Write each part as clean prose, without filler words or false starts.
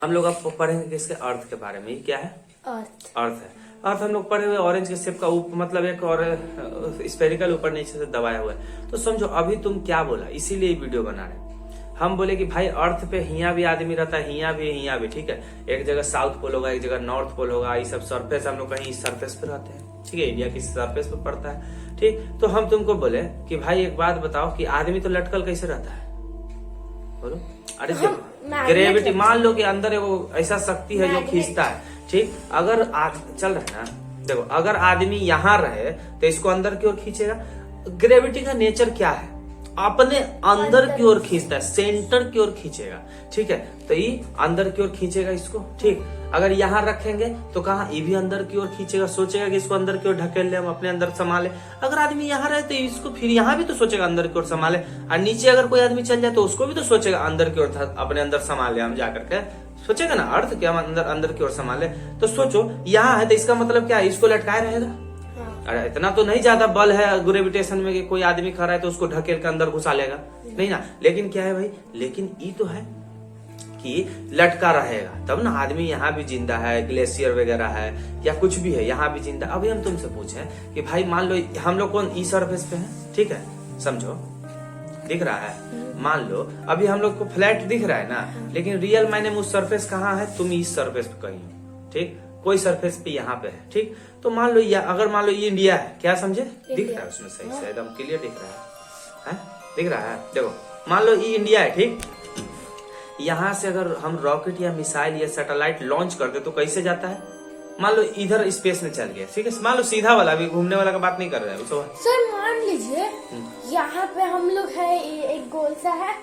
हम लोग अब पढ़ेंगे किसके अर्थ के बारे में। ये क्या है? अर्थ है। अर्थ हम लोग पढ़े हुए ऑरेंज के शेप का मतलब एक और स्फेरिकल ऊपर नीचे से दबाया हुआ है। तो समझो अभी तुम क्या बोला, इसीलिए वीडियो बना रहे। हम बोले कि भाई अर्थ पे हिया भी आदमी रहता है, हिया भी, ठीक है। एक जगह साउथ पोल होगा, एक जगह नॉर्थ पोल होगा। ये सब सरफेस हम लोग कहीं इस सरफेस पे रहते हैं, ठीक है। इंडिया किस सरफेस पे पड़ता है, ठीक। तो हम तुमको बोले कि भाई एक बात बताओ कि आदमी तो लटकल कैसे रहता है, बोलो। अरे ग्रेविटी मान लो कि अंदर एगो ऐसा शक्ति है जो खींचता है, ठीक। अगर चल रहा है ना, देखो अगर आदमी यहाँ रहे तो इसको अंदर की ओर खींचेगा। ग्रेविटी का नेचर क्या है? अपने अंदर की ओर खींचता है, सेंटर की ओर खींचेगा, ठीक है। तो ये अंदर की ओर खींचेगा इसको, ठीक। अगर यहाँ रखेंगे तो कहा ये भी अंदर की ओर खींचेगा, सोचेगा कि इसको अंदर की ओर ढकेल ले, हम अपने अंदर संभाले। अगर आदमी यहाँ रहे तो इसको फिर यहाँ भी तो सोचेगा अंदर की ओर संभाले, और नीचे अगर कोई आदमी चल जाए तो उसको भी तो सोचेगा अंदर की ओर अपने अंदर संभाले, हम जाकर के सोचेगा ना। अर्थ क्या अंदर की ओर संभाले। तो सोचो यहाँ है तो इसका मतलब क्या है? इसको लटकाए रहेगा। अरे इतना तो नहीं ज्यादा बल है ग्रेविटेशन में कि कोई आदमी खड़ा है तो उसको ढकेल के अंदर घुसा लेगा, नहीं ना। लेकिन क्या है भाई, लेकिन ये तो है कि लटका रहेगा तब ना। आदमी यहाँ भी जिंदा है, ग्लेशियर वगैरह है या कुछ भी है, यहाँ भी जिंदा। अभी हम तुमसे पूछे कि भाई मान लो हम लोग कौन ई सरफेस पे है, ठीक है, समझो दिख रहा है। मान लो अभी हम लोग को फ्लैट दिख रहा है ना, लेकिन रियल मायने में उस सरफेस कहाँ है? तुम इस सरफेस पे कहीं हो, ठीक। कोई सरफेस पे यहाँ पे है, ठीक। तो मान लो अगर मान लो ये इंडिया है, क्या समझे? दिख रहा है उसमें सही से एकदम क्लियर दिख रहा है, दिख रहा है। देखो मान लो ये इंडिया है, ठीक। यहाँ से अगर हम रॉकेट या मिसाइल या सैटेलाइट लॉन्च कर दे तो कैसे जाता है? मान लो इधर स्पेस में चल गया, ठीक है। मान लो सीधा वाला, अभी घूमने वाला का बात नहीं कर रहे हैं। सर मान लीजिए यहाँ पे हम लोग है, एक गोल सा है,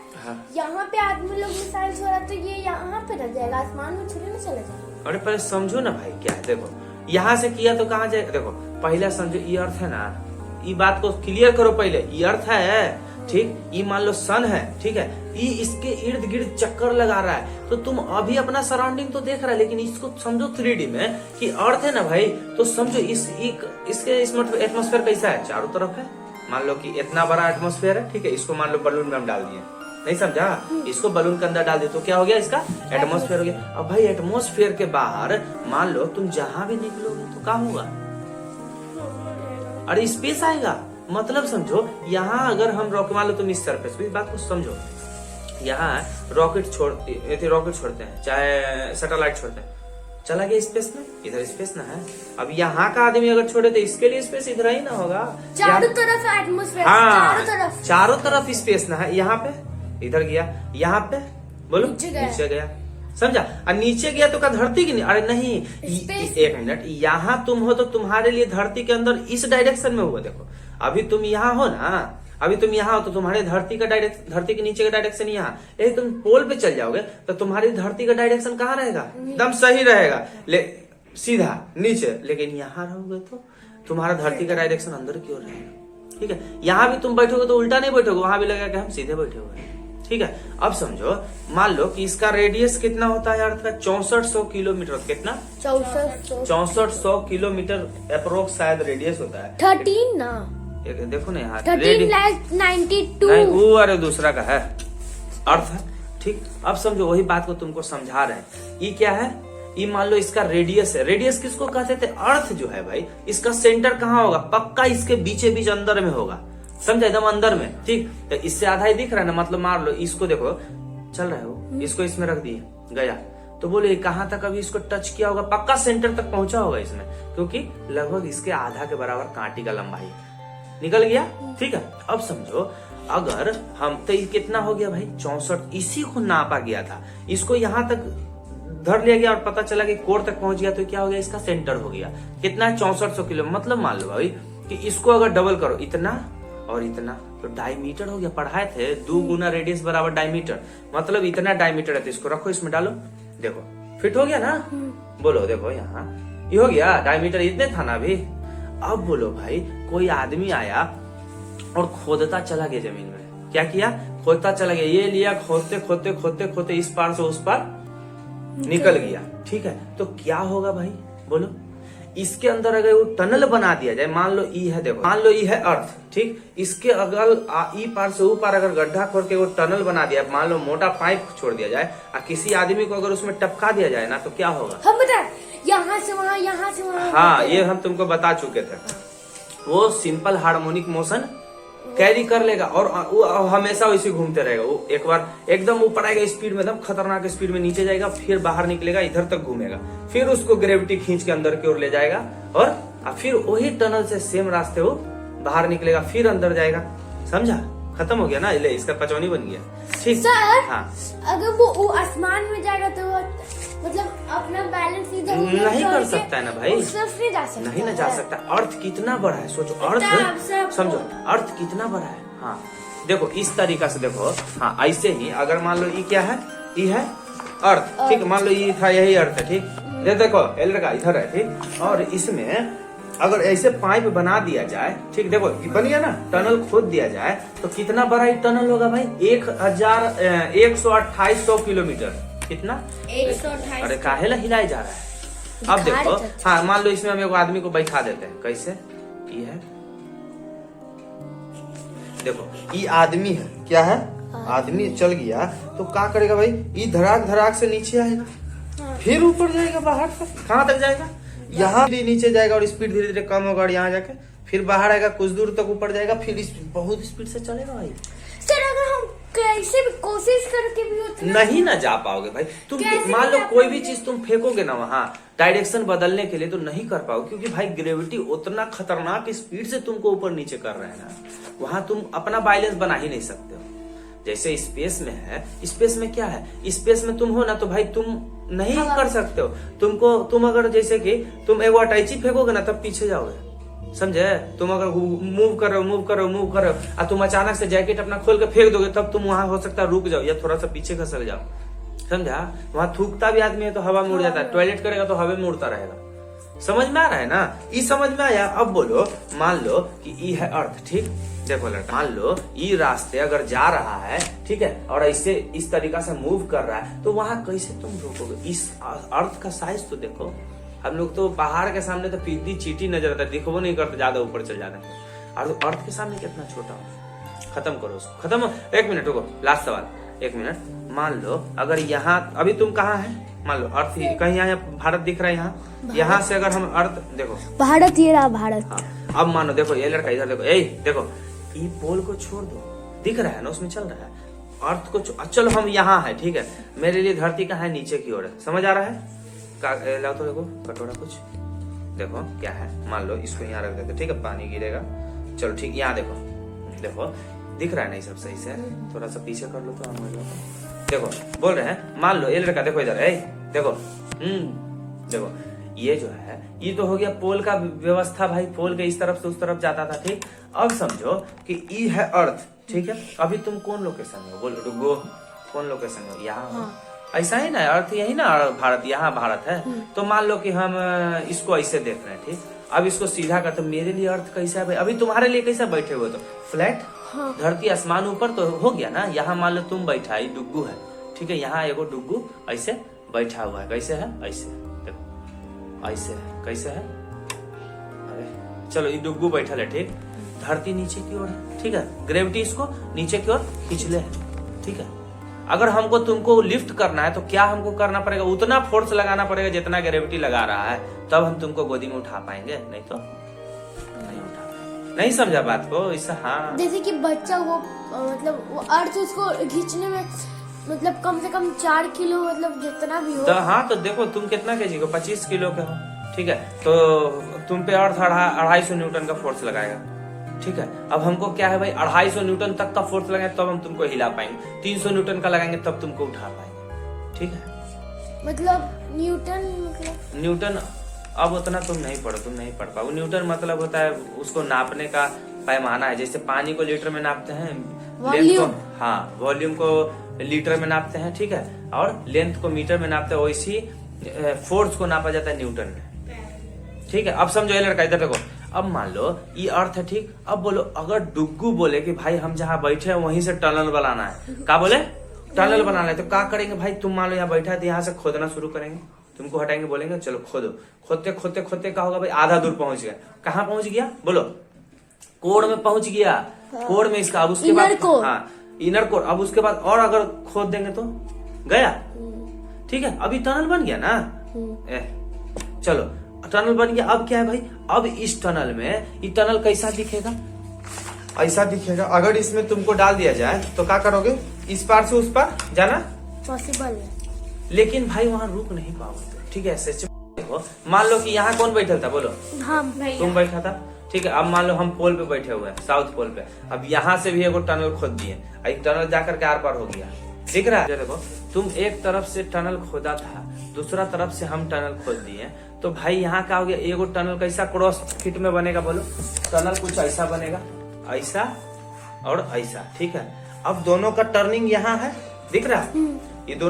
यहाँ पे आदमी लोग मिसाइल छोड़ा तो ये यहाँ पे रह जाएगा, आसमान में छुरी में चले जाएगा। अरे पहले समझो ना भाई क्या है। देखो यहाँ से किया तो कहाँ जाएगा? देखो पहले समझो ये अर्थ है ना, ये बात को क्लियर करो पहले। ये अर्थ है, ठीक। ये मान लो सन है, ठीक है। ये इसके इर्द गिर्द चक्कर लगा रहा है, तो तुम अभी अपना सराउंडिंग तो देख रहा है, लेकिन इसको समझो 3D में कि अर्थ है ना भाई। तो समझो इसके एटमॉस्फेयर कैसा है? चारों तरफ है। मान लो कि इतना बड़ा एटमॉस्फेयर है, ठीक है। इसको मान लो बलून में हम डाल दिए, नहीं समझा? इसको बलून के अंदर डाल दिए तो क्या हो गया? इसका एटमॉस्फेयर हो गया। अब भाई एटमॉस्फेयर के बाहर मान लो तुम जहां भी निकलोगे तो क्या होगा? अरे स्पेस आएगा। मतलब समझो यहाँ अगर हम रॉकेट, मान लो तुम इस सरफेस पे, इस बात को समझो। यहाँ रॉकेट छोड़ते हैं, चाहे सैटेलाइट छोड़ते हैं, चला गया स्पेस में, इधर स्पेस ना है। अब यहाँ का आदमी अगर छोड़े तो इसके लिए स्पेस इधर ही ना होगा, चारों तरफ एटमॉस्फेयर, हाँ चारों तरफ स्पेस ना है। यहाँ पे इधर गया, यहाँ पे बोलो नीचे गया, समझा? और नीचे गया तो क्या धरती की नहीं? अरे नहीं, एक मिनट, यहाँ तुम हो तो तुम्हारे लिए धरती के अंदर इस डायरेक्शन में हुआ। देखो अभी तुम यहाँ हो ना, अभी तुम यहाँ हो तो तुम्हारे धरती के नीचे का डायरेक्शन यहाँ। यदि तुम पोल पे चल जाओगे तो तुम्हारी धरती का डायरेक्शन कहाँ रहेगा? एकदम सही रहेगा, सीधा नीचे। लेकिन यहाँ रहोगे तो तुम्हारा धरती का डायरेक्शन अंदर की ओर रहेगा, ठीक है। यहाँ भी तुम बैठोगे तो उल्टा नहीं बैठोगे, वहां भी लगेगा कि हम सीधे बैठे हुए हैं, ठीक है। अब समझो मान लो कि इसका रेडियस कितना होता है अर्थ का? 6400 किलोमीटर। कितना? 6400 किलोमीटर अप्रोक्स शायद रेडियस होता है। 13 ना, देखो ना यहाँ 13,92। अरे दूसरा का है, अर्थ है, ठीक। अब समझो वही बात को तुमको समझा रहे हैं। ये क्या है? ये मान लो इसका रेडियस है। रेडियस किसको कहते थे? अर्थ जो है भाई, इसका सेंटर कहाँ होगा? पक्का इसके बीचे बीच अंदर में होगा, समझा? एकदम अंदर में, ठीक। तो इससे आधा ही दिख रहा है ना, मतलब मान लो इसको देखो चल रहा है वो, इसको इसमें रख दिए गया तो बोले कहाँ तक अभी इसको टच किया होगा? पक्का सेंटर तक पहुंचा होगा इसमें, क्योंकि लगभग इसके आधा के बराबर कांटे का लंबाई निकल गया, ठीक है। अब समझो अगर हम तो कितना हो गया भाई? 64। इसी को नापा गया था, इसको यहाँ तक धर लिया गया और पता चला कि कोर तक पहुंच गया तो क्या हो गया? इसका सेंटर हो गया। कितना? 6400 किलो। मतलब मान लो भाई कि इसको अगर डबल करो, इतना और इतना, तो डायमीटर हो गया। पढ़ाए थे 2 गुना रेडियस बराबर डायमीटर, मतलब इतना डायमीटर है। तो इसको रखो, इसमें डालो, देखो फिट हो गया ना। बोलो देखो यहाँ ये हो गया, डायमीटर इतने था ना अभी। अब बोलो भाई कोई आदमी आया और खोदता चला गया जमीन में। क्या किया? खोदता चला गया, ये लिया, खोदते खोदते खोदते खोदते इस पार से उस पार निकल गया, ठीक है। तो क्या होगा भाई? बोलो इसके अंदर अगर वो टनल बना दिया जाए, मान लो ई है, देखो मान लो ई है अर्थ, ठीक, इसके अगल ई पार से ऊ पार अगर गड्ढा खोल के वो टनल बना दिया, मान लो मोटा पाइप छोड़ दिया जाए और किसी आदमी को अगर उसमें टपका दिया जाए ना, तो क्या होगा? हम बताए यहाँ से वहाँ, यहाँ से वहाँ। हाँ, ये हम तुमको बता चुके थे। वो सिंपल हार्मोनिक मोशन कैरी कर लेगा और वो हमेशा वैसे घूमते रहेगा। वो एक बार एकदम ऊपर आएगा स्पीड में, एकदम खतरनाक स्पीड में नीचे जाएगा, फिर बाहर निकलेगा, इधर तक घूमेगा, फिर उसको ग्रेविटी खींच के अंदर की ओर ले जाएगा और फिर वही टनल से सेम रास्ते वो बाहर निकलेगा, फिर अंदर जाएगा। समझा? खत्म हो गया ना, ले इसका पचौनी बन गया। ठीक सर, हाँ, अगर वो आसमान में जाएगा तो वो मतलब अपना बैलेंस इधर नहीं कर सकता है ना भाई, नहीं जा सकता, नहीं ना जा सकता। अर्थ कितना बड़ा है, सोचो, अर्थ समझो, अर्थ कितना बड़ा है। हाँ देखो इस तरीका से देखो, हाँ ऐसे ही अगर मान लो ये क्या है, ये है अर्थ, ठीक, मान लो ये था, यही अर्थ है, ठीक, ये देखो एल का इधर है, ठीक, और इसमें अगर ऐसे पाइप बना दिया जाए, ठीक, देखो बन गया ना, टनल खोद दिया जाए तो कितना बड़ा ये टनल होगा भाई? 1,128 किलोमीटर। कितना? 128। अरे काहे ला हिलाए जा रहा है? अब देखो, हाँ मान लो इसमें हम एक आदमी को बैठा देते हैं, कैसे? ये है, देखो ये आदमी है, क्या है? आदमी चल गया तो क्या करेगा भाई? ये धड़ाक धड़ाक से नीचे आएगा, फिर ऊपर जाएगा, बाहर तक, कहाँ तक जाएगा? यहाँ भी नीचे जाएगा और स्पीड धीरे धीरे कम होगा और यहाँ जाके फिर बाहर आएगा, कुछ दूर तक ऊपर जाएगा, फिर बहुत स्पीड से चलेगा भाई। सर अगर हम कैसे भी कोशिश करके भी उतना नहीं ना जा पाओगे भाई। तुम मान लो कोई भी चीज तुम फेंकोगे ना वहाँ डायरेक्शन बदलने के लिए, तो नहीं कर पाओगे, क्योंकि भाई ग्रेविटी उतना खतरनाक स्पीड से तुमको ऊपर नीचे कर रहा है ना, वहां तुम अपना बैलेंस बना ही नहीं सकते हो। जैसे स्पेस में है, स्पेस में क्या है, स्पेस में तुम हो ना तो भाई तुम नहीं कर सकते हो। तुम अगर जैसे कि तुम एक अटैची फेंकोगे ना तब पीछे जाओगे, समझे? तुम अगर मूव कर रहे हो और तुम अचानक से जैकेट अपना खोल के फेंक दोगे, तब तुम वहां हो सकता है रुक जाओ या थोड़ा सा पीछे खसक जाओ, समझा? वहां थूकता भी आदमी है तो हवा में उड़ जाता है, टॉयलेट करेगा तो हवा में उड़ता रहेगा। समझ में आ रहा है ना? ये समझ में आया? अब बोलो, मान लो कि ये है अर्थ, ठीक, देखो लड़का, मान लो ये रास्ते अगर जा रहा है, ठीक है, और ऐसे इस तरीका से मूव कर रहा है, तो वहां कैसे तुम रोकोगे? इस अर्थ का साइज तो देखो, हम लोग तो पहाड़ के सामने तो पीती चीटी नजर आता है, दिखो नहीं करते, ज्यादा ऊपर चल जाता है, और अर्थ के सामने कितना छोटा हो। खत्म करो उसको, खत्म। एक मिनट रुको, लास्ट सवाल, एक मिनट। मान लो अगर यहाँ, अभी तुम कहाँ है? मान लो अर्थ कहीं यहाँ भारत दिख रहा है, यहाँ से अगर हम अर्थ देखो, भारत, ये रहा भारत। हाँ, अब मानो देखो ये लड़का इधर देखो, देखो ये पोल को छोड़ दो, दिख रहा है ना, उसमें चल रहा है, अर्थ को चलो हम यहाँ है, ठीक है, मेरे लिए धरती कहाँ है? नीचे की ओर है, समझ आ रहा है? लाओ तो देखो कटोरा कुछ, देखो क्या है, मान लो इसको यहाँ रख देते, ठीक है, पानी गिरेगा, चलो ठीक, यहाँ देखो, देखो दिख रहा है नहीं सब सही से? थोड़ा सा पीछे कर लो तो हम देखो बोल रहे हैं, मान लो ये लड़का देखो इधर, देखो देखो ये जो है, ये तो हो गया पोल का व्यवस्था भाई, पोल के इस तरफ से उस तरफ जाता था, ठीक। अब समझो कि ये है अर्थ, ठीक है, अभी तुम कौन लोकेशन हो? बोलो डुगो, कौन लोकेशन हो? यहाँ ऐसा ही ना, अर्थ यही ना, भारत, यहाँ भारत है, तो मान लो कि हम इसको ऐसे देख रहे हैं, ठीक, अब इसको सीधा कर, तो मेरे लिए अर्थ कैसा है? अभी तुम्हारे लिए कैसा बैठे हुए? तो फ्लैट, धरती आसमान ऊपर तो हो गया ना। यहाँ मान लो तुम बैठा है, डुग्गू है, ठीक है, यहाँ एगो डुग्गू ऐसे बैठा हुआ है, कैसे है? ऐसे देखो, ऐसे है, कैसे है? अरे चलो ये डुग्गू बैठा है, ठीक, धरती नीचे की ओर है, ठीक है, ग्रेविटी इसको नीचे की ओर खींच ले, ठीक है। अगर हमको तुमको लिफ्ट करना है तो क्या हमको करना पड़ेगा? उतना फोर्स लगाना पड़ेगा जितना ग्रेविटी लगा रहा है, तब हम तुमको गोदी में उठा पाएंगे, नहीं तो नहीं उठा पाएंगे। नहीं समझा बात को? इससे हाँ, जैसे कि बच्चा वो मतलब वो अर्थ उसको खींचने में मतलब कम से कम 4 किलो, मतलब जितना भी हो तो हाँ, तो देखो तुम कितना केजी को? 25 किलो के हो, ठीक है, तो तुम पे अर्थ 250 न्यूटन का फोर्स लगाएगा, ठीक है। अब हमको क्या है भाई, 250 न्यूटन तक का फोर्स लगाएंगे तब हम तुमको हिला पाएंगे, 300 न्यूटन का लगाएंगे तब तुमको उठा पाएंगे, ठीक है। मतलब न्यूटन अब उतना तुम नहीं पढ़ पाओ। न्यूटन मतलब होता है उसको नापने का पैमाना है, जैसे पानी को लीटर में नापते हैं, वॉल्यूम, हाँ वॉल्यूम को लीटर में नापते हैं, ठीक है, और लेंथ को मीटर में नापते हैं, वैसी फोर्स को नापा जाता है न्यूटन में, ठीक है। अब समझो ये लड़का, इधर देखो, अब मान लो ये अर्थ है, ठीक, अब बोलो अगर डुग्गू बोले कि भाई हम जहाँ बैठे हैं वहीं से टनल बनाना है, क्या बोले? टनल बनाना है, तो क्या करेंगे भाई? तुम मान लो यहाँ बैठा है तो यहाँ से खोदना शुरू करेंगे, तुमको हटाएंगे, बोलेंगे चलो खोदो, खोदते खोदते खोदते क्या होगा भाई, आधा दूर पहुंच गया। कहाँ पहुंच गया बोलो, कोर में पहुंच गया, कोर में इसका। अब उसके बाद हाँ इनर कोर। अब उसके बाद और अगर खोद देंगे तो गया, ठीक है। अभी टनल बन गया ना, चलो टनल बन गया। अब क्या है भाई, अब इस टनल में, ये टनल कैसा दिखेगा, ऐसा दिखेगा। अगर इसमें तुमको डाल दिया जाए तो क्या करोगे, इस पार से उस पार जाना पॉसिबल है, लेकिन भाई वहां रुक नहीं पाओगे, ठीक है। ऐसे देखो, मान लो कि यहाँ कौन बैठा था बोलो, हम तुम बैठा था, ठीक है। अब मान लो हम पोल पे बैठे हुए हैं, साउथ पोल पे। अब यहाँ से भी एगो टनल खोद दिए, एक टनल जाकर के आर पार हो गया, दिख रहा है। देखो तुम एक तरफ से टनल खोदा था, दूसरा तरफ से हम टनल खोद दिए, तो भाई यहाँ क्या हो गया, एगो टनल कैसा क्रॉस फिट में बनेगा बोलो, टनल कुछ ऐसा बनेगा, ऐसा और ऐसा, ठीक है। अब दोनों का टर्निंग यहाँ है, दिख रहा है।